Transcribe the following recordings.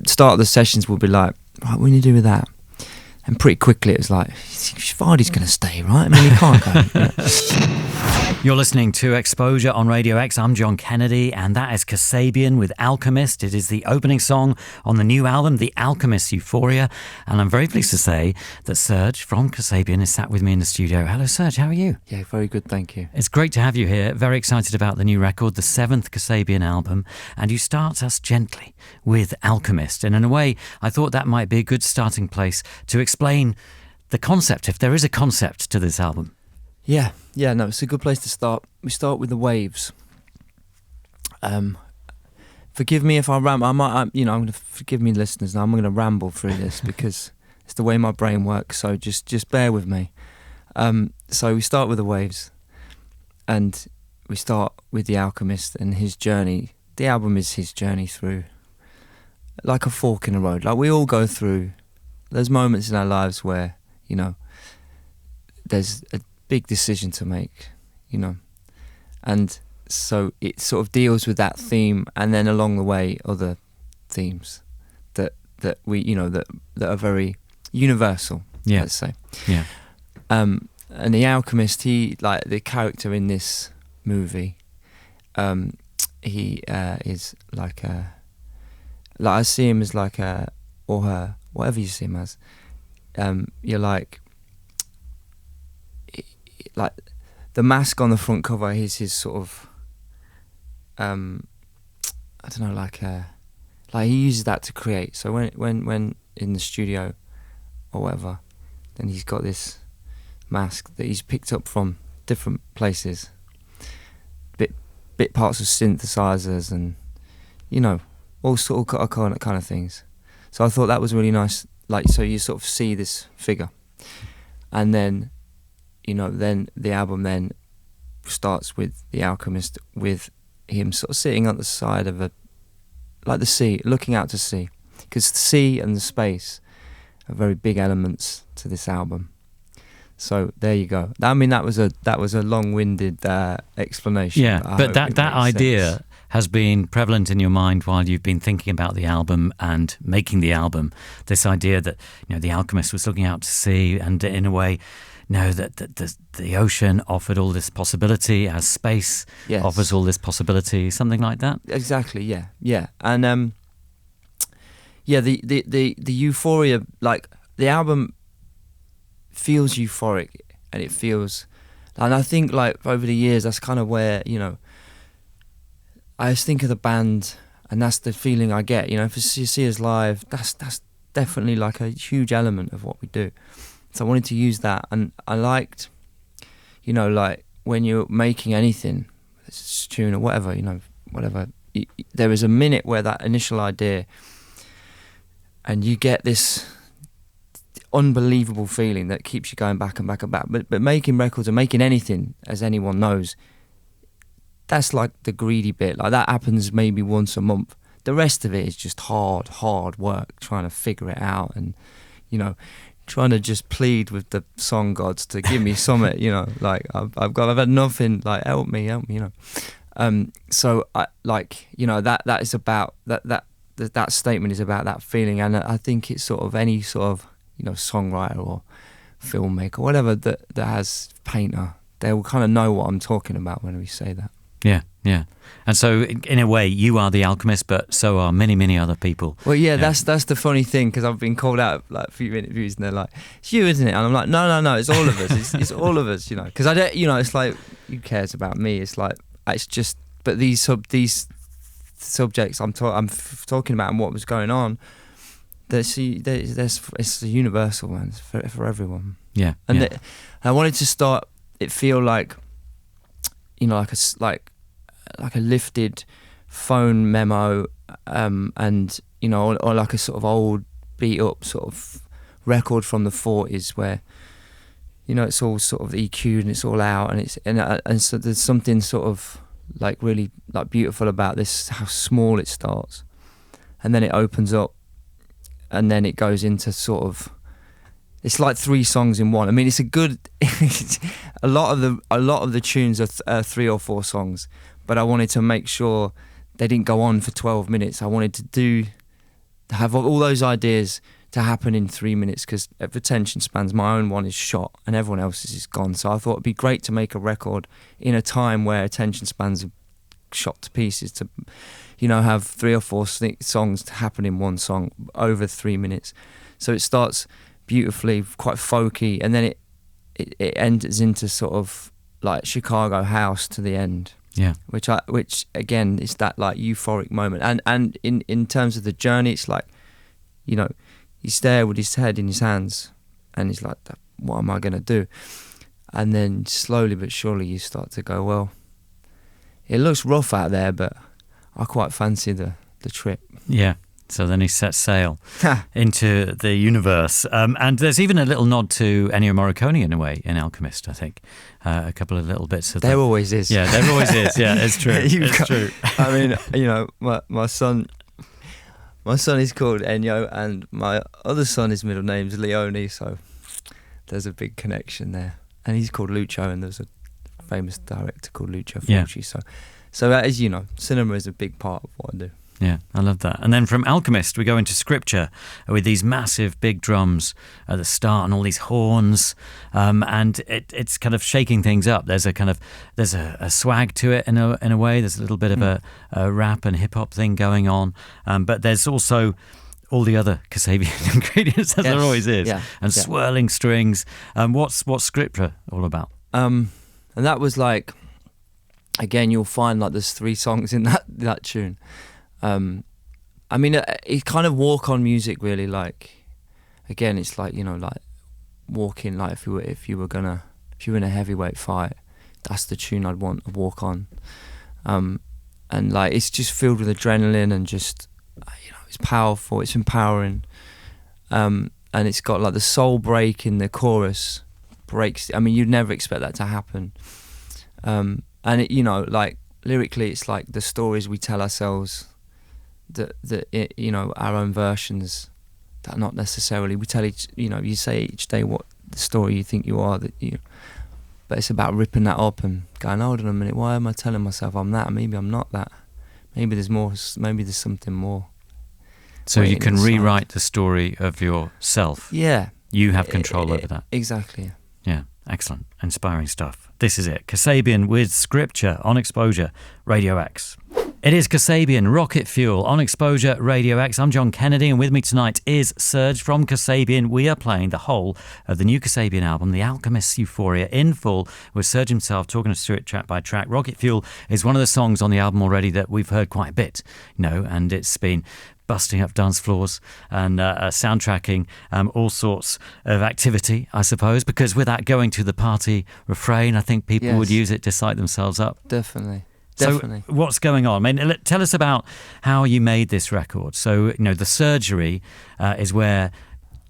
start of the sessions will be like, right, what do you do with that? And pretty quickly it was like, Vardy's going to stay, right? I mean, he can't go. You know? You're listening to Exposure on Radio X. I'm John Kennedy, and that is Kasabian with Alchemist. It is the opening song on the new album, The Alchemist Euphoria. And I'm very pleased to say that Serge from Kasabian is sat with me in the studio. Hello, Serge. How are you? Yeah, very good, thank you. It's great to have you here. Very excited about the new record, the 7th Kasabian album. And you start us gently with Alchemist. And in a way, I thought that might be a good starting place to explain the concept, if there is a concept to this album. Yeah, no, it's a good place to start. We start with the waves. Forgive me if I ramble. I'm going to forgive me, listeners. Now I'm going to ramble through this because it's the way my brain works. So just bear with me. So we start with the waves, and we start with the Alchemist and his journey. The album is his journey through, like a fork in the road. Like we all go through. There's moments in our lives where there's a big decision to make, and so it sort of deals with that theme, and then along the way other themes that we that are very universal, let's say. And the Alchemist, he, like the character in this movie, he is like I see him as like a, or her, whatever you see him as. You're like the mask on the front cover is his sort of I don't know, like he uses that to create. So when in the studio or whatever, then he's got this mask that he's picked up from different places, bit parts of synthesizers and all sort of kind of things. So I thought that was really nice. Like, so you sort of see this figure, and then then the album then starts with the Alchemist, with him sort of sitting at the side of the sea, looking out to sea, because the sea and the space are very big elements to this album. So there you go. I mean, that was a long-winded explanation. Yeah, but that idea has been prevalent in your mind while you've been thinking about the album and making the album. This idea that the Alchemist was looking out to sea, and in a way, that the ocean offered all this possibility, as space offers all this possibility, something like that. Exactly. Yeah, and the euphoria, like the album feels euphoric, and it feels, and I think like over the years that's kind of where I just think of the band, and that's the feeling I get. If you see us live, that's definitely like a huge element of what we do. So I wanted to use that, and I liked, like when you're making anything, it's a tune or whatever, whatever, there is a minute where that initial idea, and you get this unbelievable feeling that keeps you going back and back and back. But making records and making anything, as anyone knows, that's like the greedy bit. Like that happens maybe once a month. The rest of it is just hard work, trying to figure it out, and trying to just plead with the song gods to give me something, like I've had nothing, like help me. So I that is about that statement is about that feeling, and I think it's sort of any sort of songwriter or filmmaker, whatever that has painter, they will kind of know what I'm talking about when we say that. Yeah. And so, in a way, you are the Alchemist, but so are many other people. Well, yeah. That's the funny thing, because I've been called out like a few interviews, and they're like, "It's you, isn't it?" And I'm like, "No, it's all of us. It's all of us, Because I don't, it's like, who cares about me? It's like, it's just. But these subjects I'm talking about and what was going on, it's a universal, man. It's for everyone. Yeah. And I wanted to start. It feel like, like a lifted phone memo, and or like a sort of old beat up sort of record from the 40s where it's all sort of EQ'd and it's all out, and so there's something sort of like really like beautiful about this, how small it starts, and then it opens up, and then it goes into sort of, it's like 3 songs in one. I mean, it's a good a lot of the tunes are 3 or 4 songs, but I wanted to make sure they didn't go on for 12 minutes. I wanted to do have all those ideas to happen in 3 minutes, because of attention spans, my own one is shot and everyone else's is gone. So I thought it'd be great to make a record in a time where attention spans are shot to pieces, to, you know, have 3 or 4 songs to happen in one song over 3 minutes. So it starts beautifully, quite folky, and then it enters into sort of like Chicago house to the end. Yeah. Which again is that like euphoric moment. And in terms of the journey, it's like, you know, he's there with his head in his hands and he's like, what am I going to do? And then slowly but surely you start to go, well, it looks rough out there, but I quite fancy the trip. Yeah. So then he sets sail into the universe. And there's even a little nod to Ennio Morricone in a way in Alchemist, I think. A couple of little bits of that. There always is. Yeah, there always is. Yeah, it's true. It's true. I mean, you know, my son is called Ennio, and my other son, his middle name's Leone, so there's a big connection there. And he's called Lucio, and there's a famous director called Lucio Fulci. Yeah. So as you know, cinema is a big part of what I do. Yeah, I love that. And then from Alchemist, we go into Scripture with these massive big drums at the start and all these horns, and it's kind of shaking things up. There's a swag to it in a way. There's a little bit of a rap and hip hop thing going on, but there's also all the other Kasabian ingredients, as there always is, and swirling strings. What's Scripture all about? And that was like, again, you'll find like there's 3 songs in that tune. I mean, it's kind of walk-on music, really. Like, again, it's like, you know, like walking. Like if you were in a heavyweight fight, that's the tune I'd want, a walk-on. And like it's just filled with adrenaline and just, you know, it's powerful, it's empowering. And it's got like the soul break in the chorus breaks. I mean, you'd never expect that to happen. And it, you know, like lyrically, it's like the stories we tell ourselves. That you know, our own versions that not necessarily we tell each, you know, you say each day what the story you think you are, but it's about ripping that up and going, hold on a minute, why am I telling myself I'm that? Maybe I'm not that. Maybe there's more. Maybe there's something more. So you can rewrite the story of yourself. Yeah, you have control over that. Exactly. Yeah, excellent, inspiring stuff. This is it, Kasabian with Scripture on Exposure Radio X. It is Kasabian, Rocket Fuel on Exposure Radio X. I'm John Kennedy, and with me tonight is Serge from Kasabian. We are playing the whole of the new Kasabian album, The Alchemist's Euphoria, in full, with Serge himself talking us through it track by track. Rocket Fuel is one of the songs on the album already that we've heard quite a bit, you know, and it's been busting up dance floors and soundtracking all sorts of activity, I suppose, because without going to the party refrain, I think people would use it to psych themselves up. Definitely. So what's going on? I mean, tell us about how you made this record. So, you know, the Surgery is where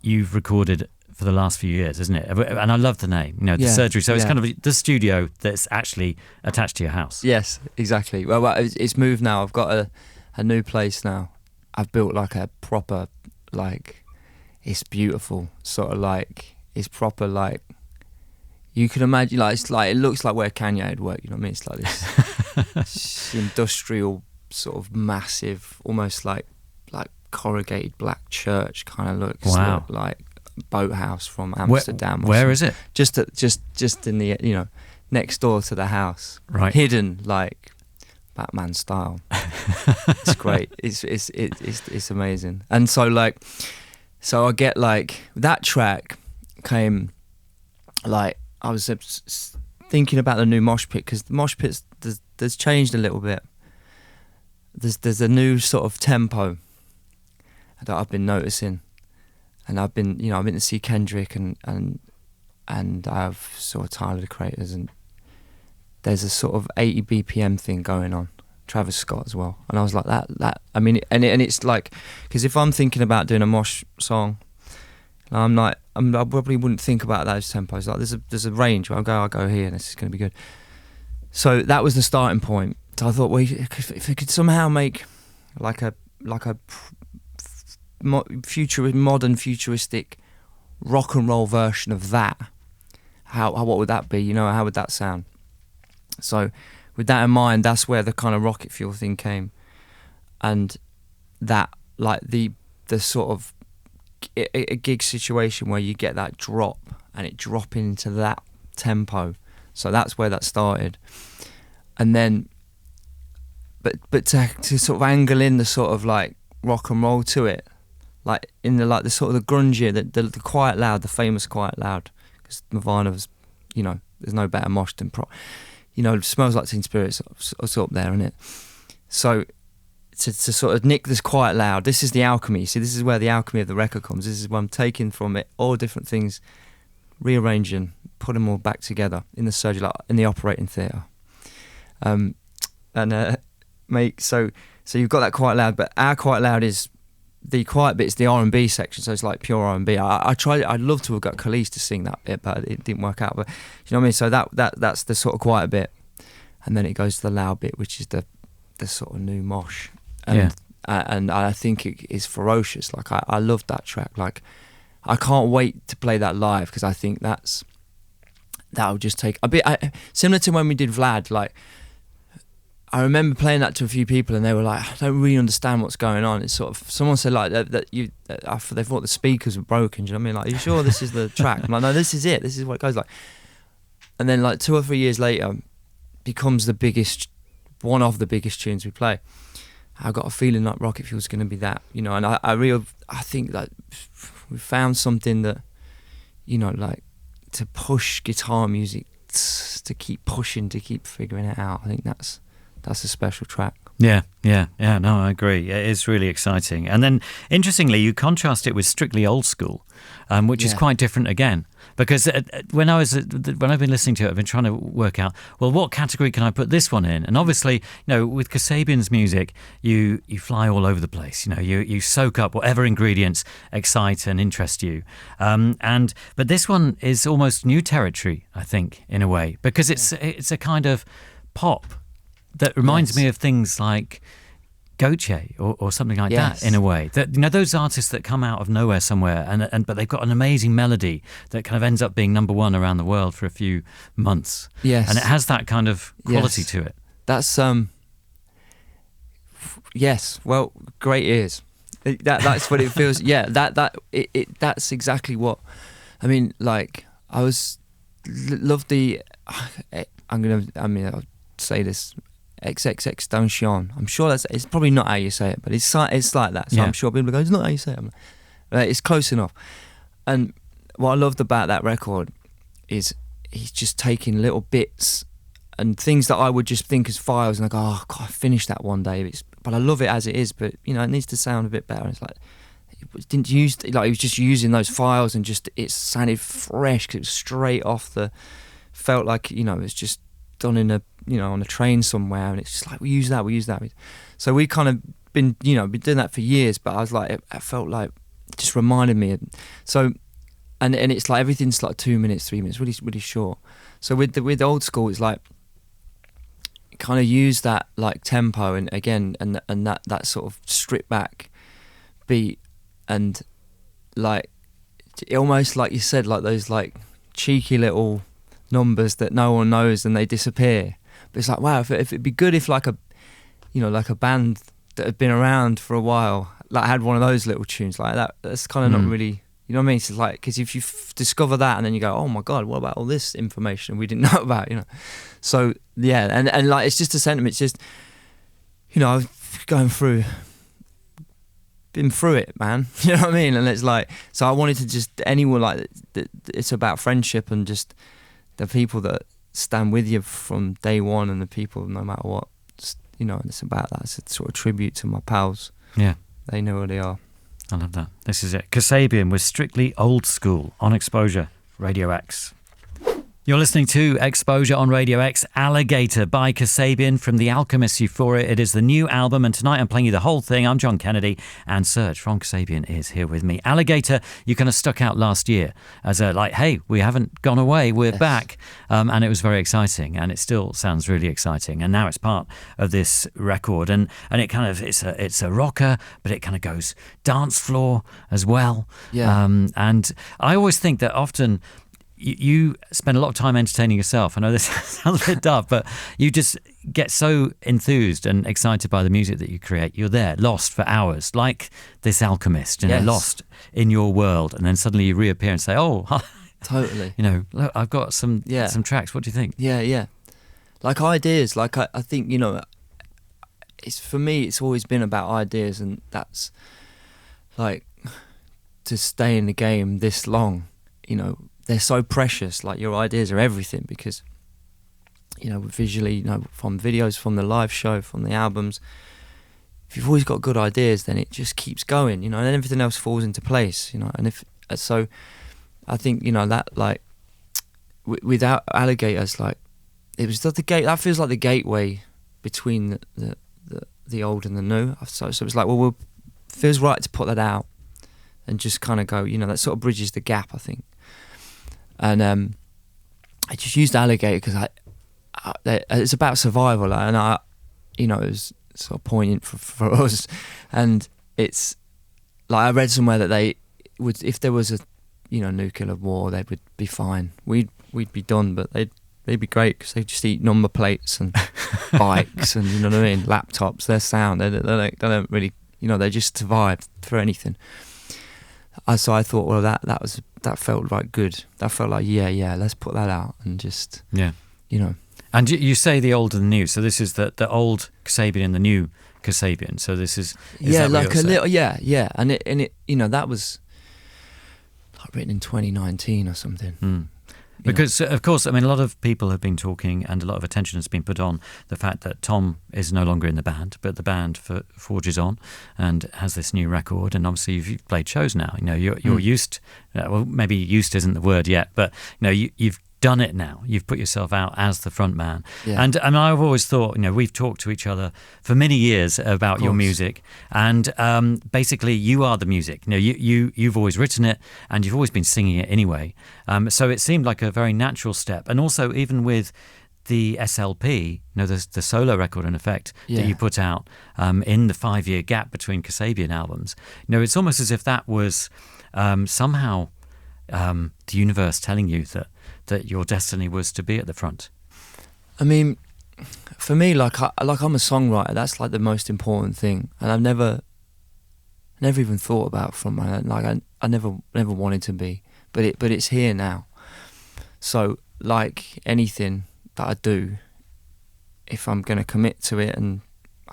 you've recorded for the last few years, isn't it? And I love the name, you know, the Surgery. So it's kind of the studio that's actually attached to your house. Yes, exactly. Well, it's moved now. I've got a new place now. I've built like a proper, like, it's beautiful, sort of like, it's proper, like, you can imagine, like, it's like, it looks like where Kanye would work, you know what I mean? It's like this industrial, sort of massive, almost like corrugated black church kind of looks. Wow. Like boathouse from Amsterdam. Where is it? Just in the, you know, next door to the house. Right. Hidden, like, Batman style. It's great. It's amazing. And so I get like that track came like I was thinking about the new mosh pit, because the mosh pit's there's changed a little bit. There's a new sort of tempo that I've been noticing, and I've been to see Kendrick and I've saw Tyler the Creators, and there's a sort of 80 BPM thing going on. Travis Scott as well, and I was like that. I mean, and it's like, because if I'm thinking about doing a mosh song, I probably wouldn't think about those tempos. Like there's a range where I'll go here, and this is going to be good. So that was the starting point. So I thought, well, if we could somehow make like a modern futuristic rock and roll version of that, what would that be? You know, how would that sound? So with that in mind, that's where the kind of Rocket Fuel thing came, and that, like, the the sort of a gig situation where you get that drop and it dropping into that tempo. So that's where that started. And then, but to sort of angle in the sort of like rock and roll to it, like in the like the sort of the grungier, the Quiet Loud, the famous Quiet Loud, because Nirvana was, you know, there's no better mosh than Smells Like Teen Spirit's up there, isn't it? So to sort of nick this Quiet Loud, this is the alchemy. See, this is where the alchemy of the record comes. This is where I'm taking from it all different things, rearranging, putting them all back together in the surgery, like in the operating theatre. So you've got that Quiet Loud, but our Quiet Loud is the quiet bit is the R&B section, so it's like pure R&B. I'd love to have got Khalees to sing that bit, but it didn't work out. But you know what I mean? So that's the sort of quiet bit, and then it goes to the loud bit, which is the sort of new mosh. And I think it is ferocious. Like I love that track. Like I can't wait to play that live, because I think that'll just take a bit similar to when we did Vlad. Like I remember playing that to a few people, and they were like, "I don't really understand what's going on." It's sort of, someone said like that they thought the speakers were broken. Do you know what I mean? Like, are you sure this is the track? I'm like, no, this is it. This is what it goes like. And then like 2 or 3 years later, becomes one of the biggest tunes we play. I got a feeling like Rocket Fuel's going to be that, you know. And I think that we found something that, you know, like to push guitar music, to keep pushing, to keep figuring it out. I think that's a special track. Yeah. No, I agree. It is really exciting. And then, interestingly, you contrast it with Strictly Old School, which is quite different again. Because when I've been listening to it, I've been trying to work out, well, what category can I put this one in? And obviously, you know, with Kasabian's music, you fly all over the place. You know, you soak up whatever ingredients excite and interest you. But this one is almost new territory, I think, in a way, because it's a kind of pop that reminds me of things like Goche or something like that, in a way. That, you know, those artists that come out of nowhere somewhere, but they've got an amazing melody that kind of ends up being number one around the world for a few months. Yes, and it has that kind of quality to it. That's yes. Well, great ears. That's what it feels. Yeah, that's exactly what I mean. Like I'll say this. XXXTentacion. I'm sure it's probably not how you say it, but it's like that. So I'm sure people go, it's not how you say it. It's close enough. And what I loved about that record is he's just taking little bits and things that I would just think as files, and I go, oh God, I finished that one day. But I love it as it is. But you know, it needs to sound a bit better. It's like he was just using those files, and just it sounded fresh because it was straight off felt like, you know, it's just done in on a train somewhere, and it's just like we use that. So we kind of been doing that for years, but I was like, it felt like it just reminded me. So and it's like everything's like 2 minutes, 3 minutes, really really short. So with Old School, it's like kind of use that like tempo and that sort of stripped back beat, and like almost like you said, like those like cheeky little numbers that no one knows and they disappear. But it's like, wow, if it'd be good if like a band that had been around for a while like had one of those little tunes like that. That's kind of not really, you know what I mean? It's like, because if you discover that and then you go, oh my God, what about all this information we didn't know about, you know? So yeah, and like it's just a sentiment. It's just, you know, I've been through it, man. You know what I mean? And it's like, so I wanted to just, anyone like, it's about friendship and just the people that stand with you from day one, and the people no matter what, just, you know, and it's about that. It's a sort of tribute to my pals. Yeah, they know who they are. I love that. This is it. Kasabian with Strictly Old School on Exposure Radio X. You're listening to Exposure on Radio X. Alligator by Kasabian from The Alchemist Euphoria. It is the new album, and tonight I'm playing you the whole thing. I'm John Kennedy, and Serge from Kasabian is here with me. Alligator, you kind of stuck out last year as a like, hey, we haven't gone away, we're back. And it was very exciting, and it still sounds really exciting. And now it's part of this record, and it kind of, it's a rocker, but it kind of goes dance floor as well. Yeah. And I always think that often, you spend a lot of time entertaining yourself. I know this sounds a bit daft, but you just get so enthused and excited by the music that you create. You're there, lost for hours, like this alchemist, Yes. lost in your world, and then suddenly you reappear and say, "Oh, Totally. look, I've got some tracks. What do you think?" Yeah. Like ideas. Like I think, it's for me. It's always been about ideas, and that's like to stay in the game this long. They're so precious. Like your ideas are everything because, visually, from videos, from the live show, from the albums, if you've always got good ideas, then it just keeps going, and then everything else falls into place, and so I think, that like without Alligators, like it was the gate, that feels like the gateway between the old and the new. So it's like, well, feels right to put that out and just kind of go, that sort of bridges the gap, I think. And I just used Alligator because it's about survival, and it was sort of poignant for us. And it's like I read somewhere that they would, if there was a nuclear war, they would be fine. We'd be done, but they'd be great because they just eat number plates and bikes and laptops. Their sound, they don't really, they just survive for anything. So I thought, well, that felt right good. That felt like, yeah, let's put that out and just, And you say the old and the new. So this is the old Kasabian and the new Kasabian. So this is like a little, yeah. And it that was like written in 2019 or something. Mm. Because, of course, I mean, a lot of people have been talking and a lot of attention has been put on the fact that Tom is no longer in the band, but the band forges on and has this new record. And obviously, you've played shows now. You're used. Well, maybe used isn't the word yet, but you've done it now. You've put yourself out as the front man. Yeah. And I've always thought, we've talked to each other for many years about your music, and basically you are the music. You've always written it, and you've always been singing it anyway. So it seemed like a very natural step. And also, even with the SLP, the solo record, in effect, that you put out in the 5-year gap between Kasabian albums, it's almost as if that was somehow the universe telling you that your destiny was to be at the front. I mean, for me, like I'm a songwriter. That's like the most important thing, and I've never even thought about frontman. Like I never wanted to be, but it's here now. So like anything that I do, if I'm going to commit to it and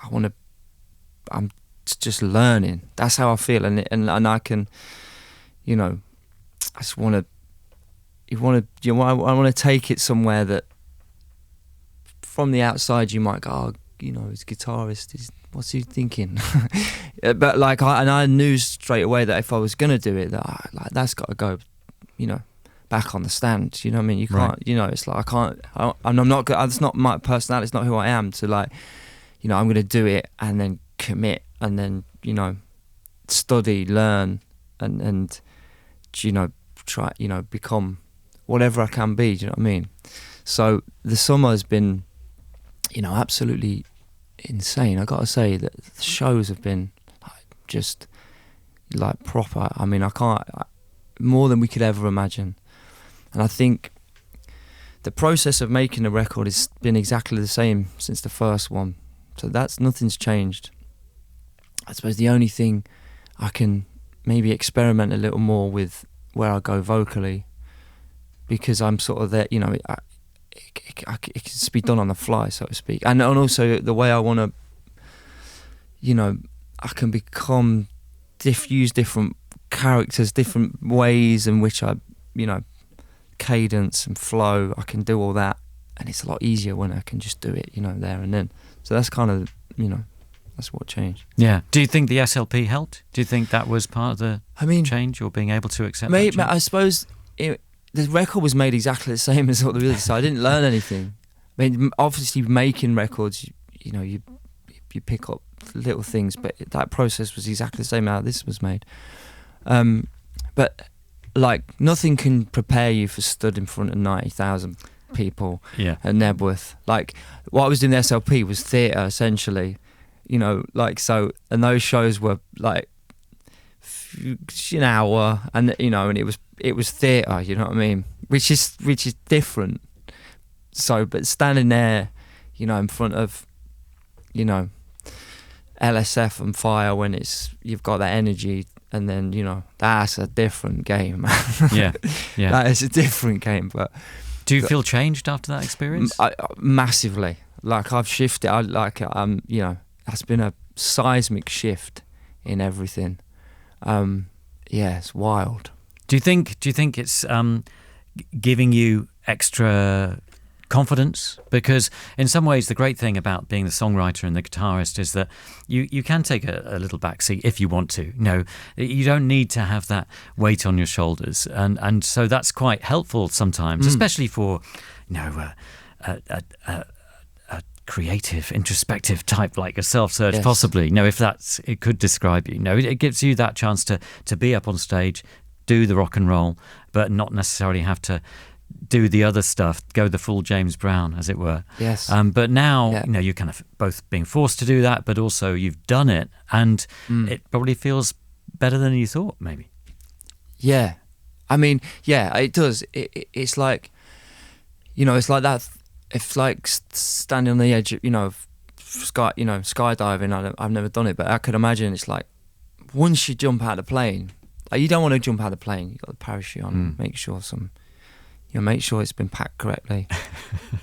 I'm just learning. That's how I feel, and I can, I just want to. I want to take it somewhere that, from the outside, you might go, his guitarist what's he thinking? But like, I knew straight away that if I was gonna do it, that's got to go, back on the stand. You know what I mean? You can't, right. It's like I can't. I'm not. That's not my personality. It's not who I am. To like, I'm gonna do it and then commit and then study, learn, and try, become whatever I can be. Do you know what I mean? So the summer has been, absolutely insane. I got to say that the shows have been just proper. I mean, I can't, more than we could ever imagine. And I think the process of making a record has been exactly the same since the first one. So nothing's changed. I suppose the only thing I can maybe experiment a little more with where I go vocally, because I'm sort of there, it can just be done on the fly, so to speak. And also the way I want to, I can use different characters, different ways in which I, cadence and flow. I can do all that, and it's a lot easier when I can just do it, there and then. So that's kind of, that's what changed. Yeah. Do you think the SLP helped? Do you think that was part of the change, or being able to accept that change? I suppose the record was made exactly the same as all the others, so I didn't learn anything. I mean, obviously making records, you pick up little things, but that process was exactly the same how this was made. But like, nothing can prepare you for stood in front of 90,000 people at Nebworth. Like, what I was doing in the SLP was theatre, essentially. So, and those shows were like an hour, and and it was theatre. You know what I mean? which is different. So, but standing there, you know, in front of, you know, LSF and Fire, when you've got that energy, and then, you know, that's a different game. Yeah. That is a different game. But do you feel changed after that experience? Massively. Like, I've shifted. You know, that's been a seismic shift in everything. Yeah, it's wild. Do you think it's giving you extra confidence? Because in some ways the great thing about being the songwriter and the guitarist is that you can take a little backseat if you want to. You know, you don't need to have that weight on your shoulders, and so that's quite helpful sometimes, especially for, you know, a creative, introspective type like yourself, Serge. Yes. Possibly, you know, if it could describe you. You know, it gives you that chance to be up on stage, do the rock and roll, but not necessarily have to do the other stuff, go the full James Brown, as it were. Yes. But now, you know, you're kind of both being forced to do that, but also you've done it, and it probably feels better than you thought, maybe. Yeah. I mean, yeah, it does. It's like, you know, it's like that. It's like standing on the edge, you know, of skydiving. I've never done it, but I could imagine it's like, once you jump out of the plane, like, you don't want to jump out of the plane. You've got the parachute on, make sure it's been packed correctly.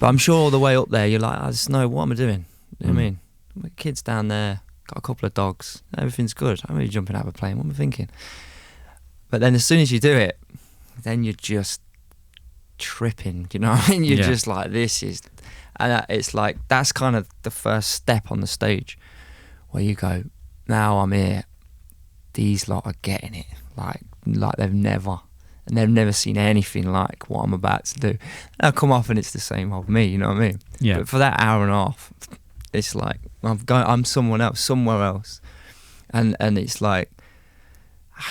But I'm sure all the way up there, you're like, I just know, what am I doing? You know what I mean? My kid's down there, got a couple of dogs, everything's good. I'm really jumping out of a plane, what am I thinking? But then as soon as you do it, then you're just tripping, you know what I mean? You're just like, this is, and it's like, that's kind of the first step on the stage, where you go, now I'm here, these lot are getting it, like they've never seen anything like what I'm about to do. And I'll come off and it's the same old me, you know what I mean? Yeah. But for that hour and a half, it's like I'm someone else, somewhere else, and it's like,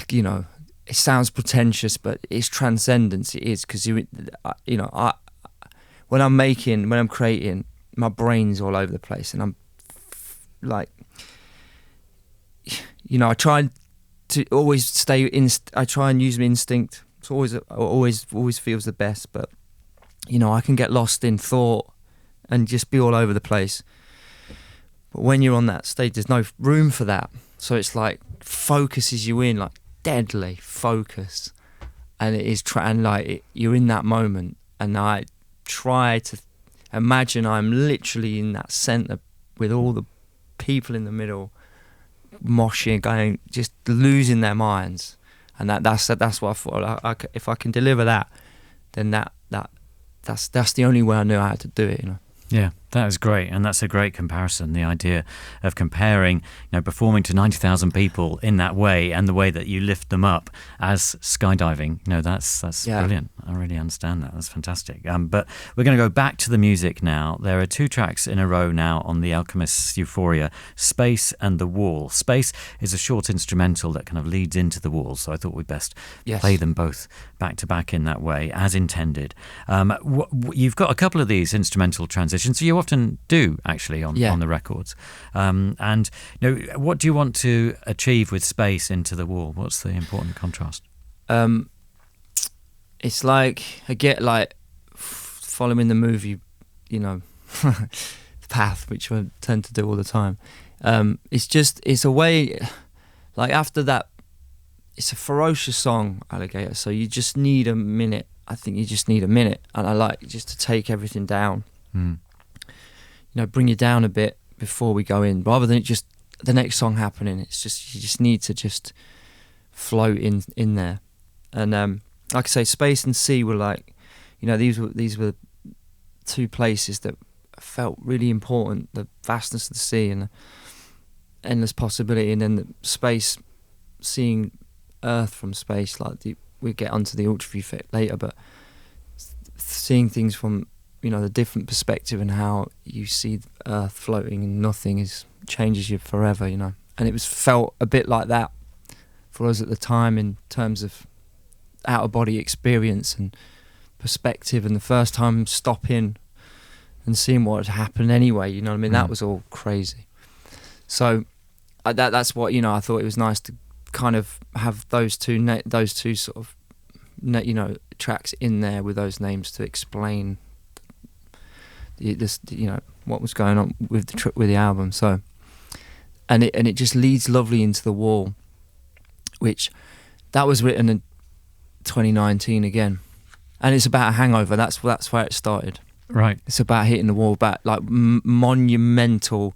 you know, it sounds pretentious, but it's transcendence. It is, because you know, when I'm creating, my brain's all over the place, and I'm like, you know, I try to always I try and use my instinct. It's always feels the best, but, you know, I can get lost in thought and just be all over the place. But when you're on that stage, there's no room for that. So it's like, focuses you in, like deadly focus, and it is you're in that moment. And I try to imagine I'm literally in that centre with all the people in the middle, moshing, going, just losing their minds. And that's what I thought. If I can deliver that, then that's the only way I know how to do it, you know. Yeah, that is great, and that's a great comparison. The idea of comparing, you know, performing to 90,000 people in that way, and the way that you lift them up as skydiving. You know, that's brilliant. I really understand that. That's fantastic. But we're going to go back to the music now. There are 2 tracks in a row now on The Alchemist's Euphoria: Space and The Wall. Space is a short instrumental that kind of leads into The Wall, so I thought we'd best play them both back to back in that way, as intended. You've got a couple of these instrumental transitions. So you often do, actually, on the records. And, you know, what do you want to achieve with Space into The Wall? What's the important contrast? It's like, I get like following the movie, you know, path, which I tend to do all the time. It's a way, like, after that, it's a ferocious song, Alligator, so you just need a minute. I think you just need a minute, and I like just to take everything down. You know, bring you down a bit before we go in, rather than just the next song happening. It's just, you just need to just float in there. And like I say, Space and Sea were like, you know, these were 2 places that felt really important. The vastness of the sea and the endless possibility, and then the space, seeing Earth from space. Like we get onto the ultra view effect later, but seeing things from, you know, the different perspective, and how you see Earth floating and nothing changes you forever, you know. And it was felt a bit like that for us at the time, in terms of out of body experience and perspective, and the first time stopping and seeing what had happened anyway, you know what I mean. That was all crazy. So that's what, you know, I thought it was nice to kind of have those two sort of you know, tracks in there with those names to explain this, you know, what was going on with the album. So, and it just leads lovely into The Wall, which that was written in 2019 again, and it's about a hangover. That's where it started. Right. It's about hitting the wall, about like monumental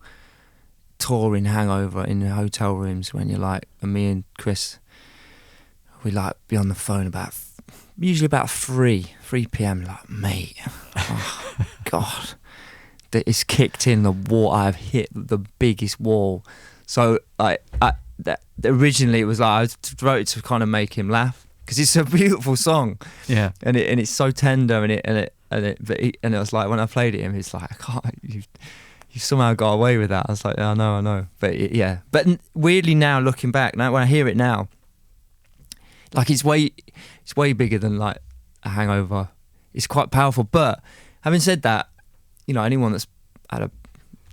touring hangover in the hotel rooms when you're like, and me and Chris, we like be on the phone usually about 3 p.m. like, mate, oh God, it's kicked in the wall. I've hit the biggest wall. So like, originally it was like I wrote it to kind of make him laugh because it's a beautiful song. Yeah. And it's so tender and it was like when I played it him, he's like, I can't. You somehow got away with that. I was like, I know. But yeah. But weirdly now, looking back, now when I hear it now, like it's way bigger than like a hangover. It's quite powerful. But having said that, you know, anyone that's had a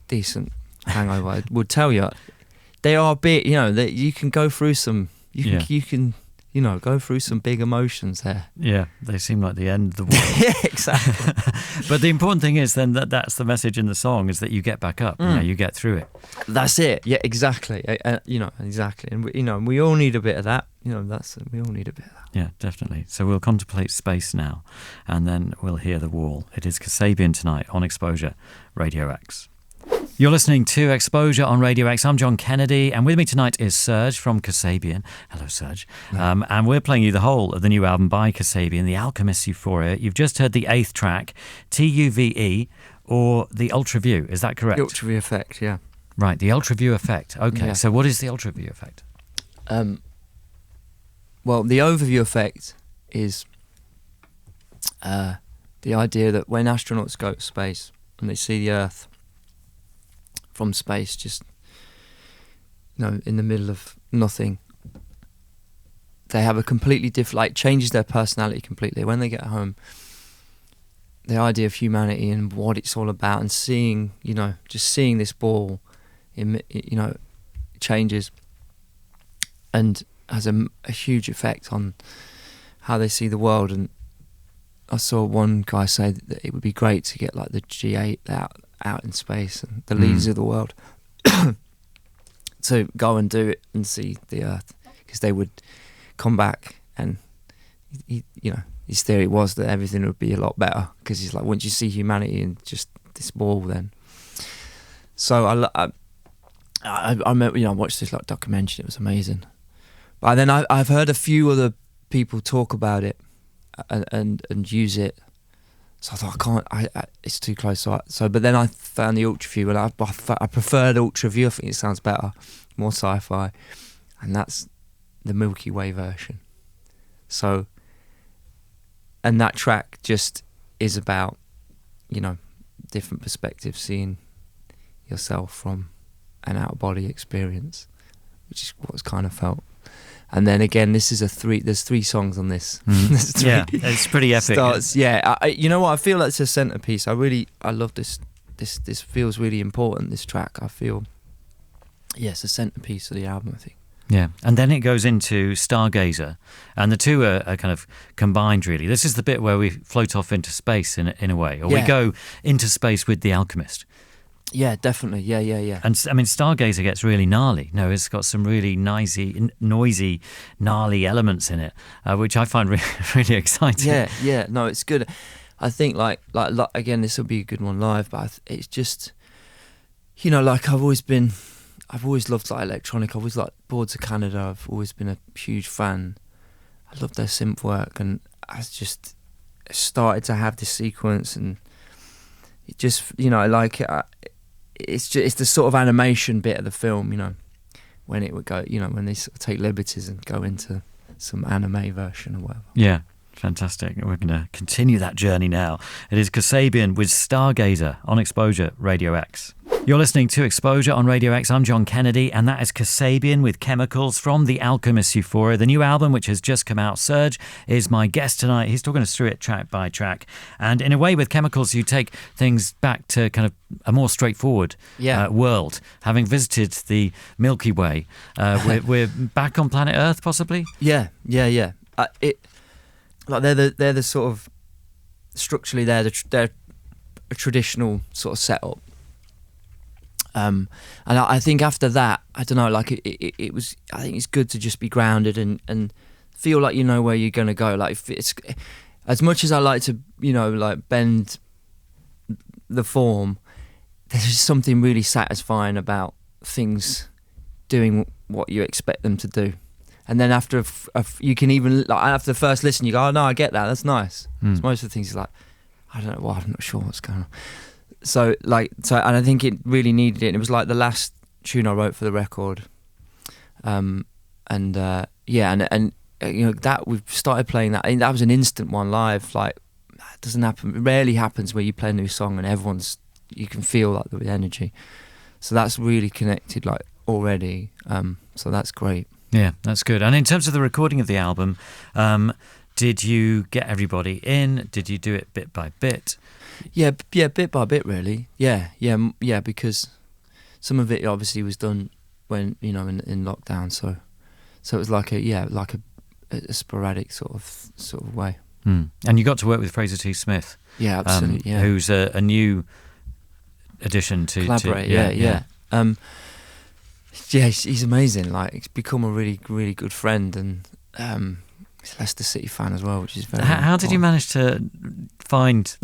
decent hangover would tell you they are a bit. You know, that you can go through some. You can. You know, go through some big emotions there. Yeah, they seem like the end of the world. Yeah, exactly. But the important thing is then that's the message in the song, is that you get back up, you know, you get through it. That's it. Yeah, exactly. You know, exactly. And we all need a bit of that. You know, we all need a bit of that. Yeah, definitely. So we'll contemplate Space now, and then we'll hear The Wall. It is Kasabian tonight on Exposure, Radio X. You're listening to Exposure on Radio X. I'm John Kennedy, and with me tonight is Serge from Kasabian. Hello, Serge. Yeah. And we're playing you the whole of the new album by Kasabian, The Alchemist's Euphoria. You've just heard the 8th track, TUVE, or the Ultraview. Is that correct? The Ultraview Effect, yeah. Right, the Ultraview Effect. Okay, Yeah. So what is the Ultraview Effect? Well, the Overview Effect is the idea that when astronauts go to space and they see the Earth from space, just, you know, in the middle of nothing, they have a completely different, like, changes their personality completely. When they get home, the idea of humanity and what it's all about, and seeing, you know, just seeing this ball, you know, changes and has a huge effect on how they see the world. And I saw one guy say that it would be great to get like the G8 out in space and the leaders of the world to go and do it and see the Earth, because they would come back, and you know, his theory was that everything would be a lot better, because he's like, once you see humanity in just this ball, then. So I remember, you know, I watched this like documentary. It was amazing. But then I've heard a few other people talk about it and use it. So I thought, it's too close. So, but then I found the Ultraview, and I preferred Ultraview. I think it sounds better, more sci-fi, and that's the Milky Way version. So, and that track just is about, you know, different perspectives, seeing yourself from an out-of-body experience, which is what's kind of felt. And then again, this is there's 3 songs on this. Yeah, it's pretty epic. Starts, yeah, you know what? I feel like it's a centerpiece. I love this. This feels really important, this track. I feel, yeah, it's a centerpiece of the album, I think. Yeah, and then it goes into Stargazer, and the two are kind of combined, really. This is the bit where we float off into space in a way, or we go into space with The Alchemist. Yeah, definitely. Yeah. And I mean, Stargazer gets really gnarly. No, it's got some really noisy, gnarly elements in it, which I find really exciting. Yeah. No, it's good. I think like again, this will be a good one live, but it's just, you know, like I've always loved like electronic. I've always liked Boards of Canada. I've always been a huge fan. I love their synth work, and I just started to have this sequence, and it just, you know, like it's the sort of animation bit of the film, you know, when it would go, you know, when they sort of take liberties and go into some anime version or whatever. Yeah, fantastic. We're going to continue that journey now. It is Kasabian with Stargazer on Exposure Radio X. You're listening to Exposure on Radio X. I'm John Kennedy, and that is Kasabian with Chemicals from The Alchemist's Euphoria, the new album which has just come out. Serge is my guest tonight. He's talking us through it track by track. And in a way, with Chemicals, you take things back to kind of a more straightforward world. Having visited the Milky Way, we're back on planet Earth, possibly? Yeah. like they're the sort of structurally they're a traditional sort of setup. And I think after that, I don't know, like it was. I think it's good to just be grounded and feel like you know where you're gonna go. Like if it's as much as I like to, like bend the form. There's just something really satisfying about things doing what you expect them to do. And then after you can even, like, after the first listen, you go, oh no, I get that, that's nice. So most of the things is like, I don't know, well, I'm not sure what's going on. So and I think it really needed it. And it was like the last tune I wrote for the record. And that we've started playing that. And that was an instant one live. Like, it doesn't happen, it rarely happens where you play a new song and you can feel like the energy. So that's really connected, like, already. So that's great. Yeah, that's good. And in terms of the recording of the album, did you get everybody in? Did you do it bit by bit? Yeah, bit by bit, really. Yeah, because some of it obviously was done when, in lockdown. So it was like a sporadic sort of way. And you got to work with Fraser T. Smith. Yeah, absolutely. Who's a new addition to collaborate. He's amazing. Like, he's become a really, really good friend, and he's a Leicester City fan as well, which is very. How did you manage to find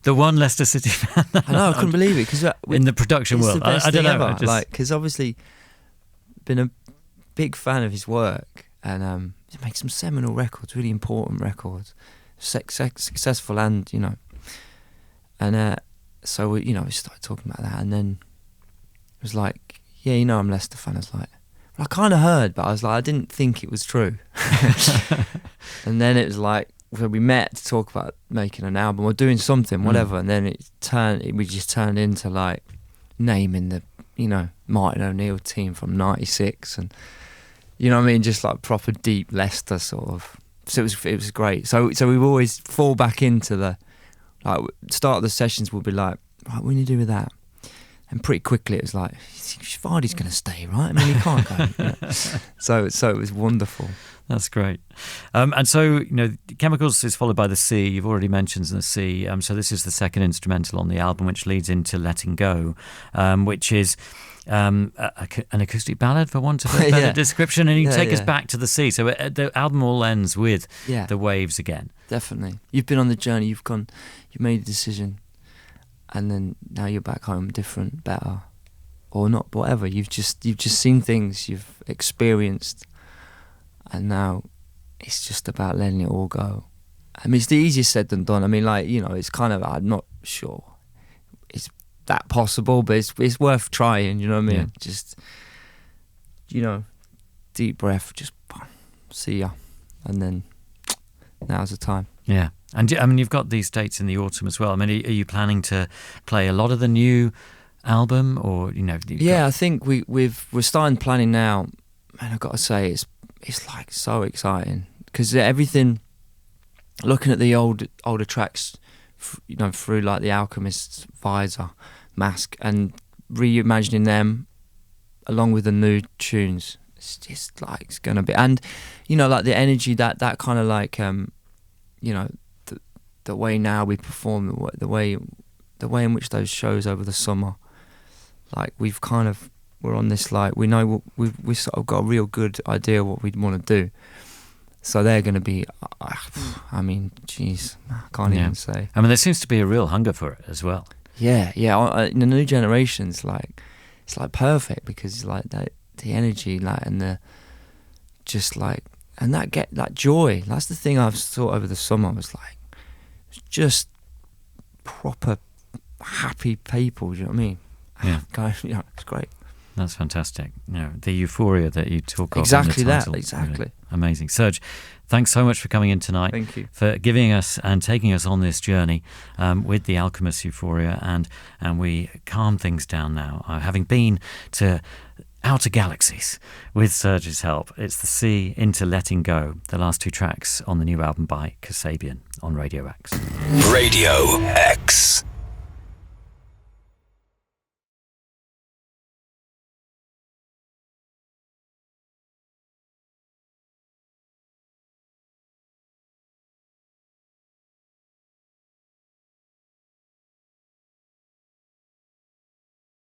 the one Leicester City fan? I know, I couldn't believe it, because in the production world, I don't know. Because obviously, been a big fan of his work, and he makes some seminal records, really important records, successful, and so we started talking about that, and then it was like, I'm a Leicester fan. I was like, well, I kind of heard, but I was like, I didn't think it was true. And then it was like, we met to talk about making an album or doing something, whatever, and then we just turned into like naming the Martin O'Neill team from '96, and just like proper deep Leicester sort of. So it was great. So we always fall back into the, like, start of the sessions will be like, right, what do you do with that? And pretty quickly it was like, Vardy's going to stay, right? I mean, he can't go. So it was wonderful. That's great. And so, Chemicals is followed by The Sea. You've already mentioned The Sea. So this is the second instrumental on the album, which leads into Letting Go, which is an acoustic ballad, for want of a better description. And you take us back to the sea. So the album all ends with the waves again. Definitely. You've been on the journey. You've made a decision. And then now you're back home, different, better, or not, whatever. You've just seen things, you've experienced, and now it's just about letting it all go. I mean, it's the easier said than done. I mean, like, it's kind of, I'm not sure it's that possible, but it's worth trying. You know what I mean? Yeah. Just, deep breath, just see ya, and then now's the time. Yeah. And I mean, you've got these dates in the autumn as well. I mean, are you planning to play a lot of the new album, or I think we're starting planning now, and I've got to say it's like so exciting, because everything, looking at the older tracks, through like the Alchemist's visor, mask, and reimagining them along with the new tunes, it's just like it's gonna be, and like the energy that kind of like the way now we perform, the way in which those shows over the summer, like we're on this, like, we know we sort of got a real good idea what we'd want to do. So they're going to be, I mean, geez, I can't even say. I mean, there seems to be a real hunger for it as well. Yeah. In the new generations, like, it's like perfect, because like the energy, like, and the just like, and that joy. That's the thing I've thought over the summer, was like, it's just proper happy people. Do you know what I mean? Yeah. It's great. That's fantastic. The euphoria that you talk of. Exactly in the title, that. Exactly. Really amazing. Serge, thanks so much for coming in tonight. Thank you for giving us and taking us on this journey with the Alchemist Euphoria, and we calm things down now, having been to outer galaxies with Serge's help. It's The Sea into Letting Go, the last two tracks on the new album by Kasabian on Radio X. Radio X.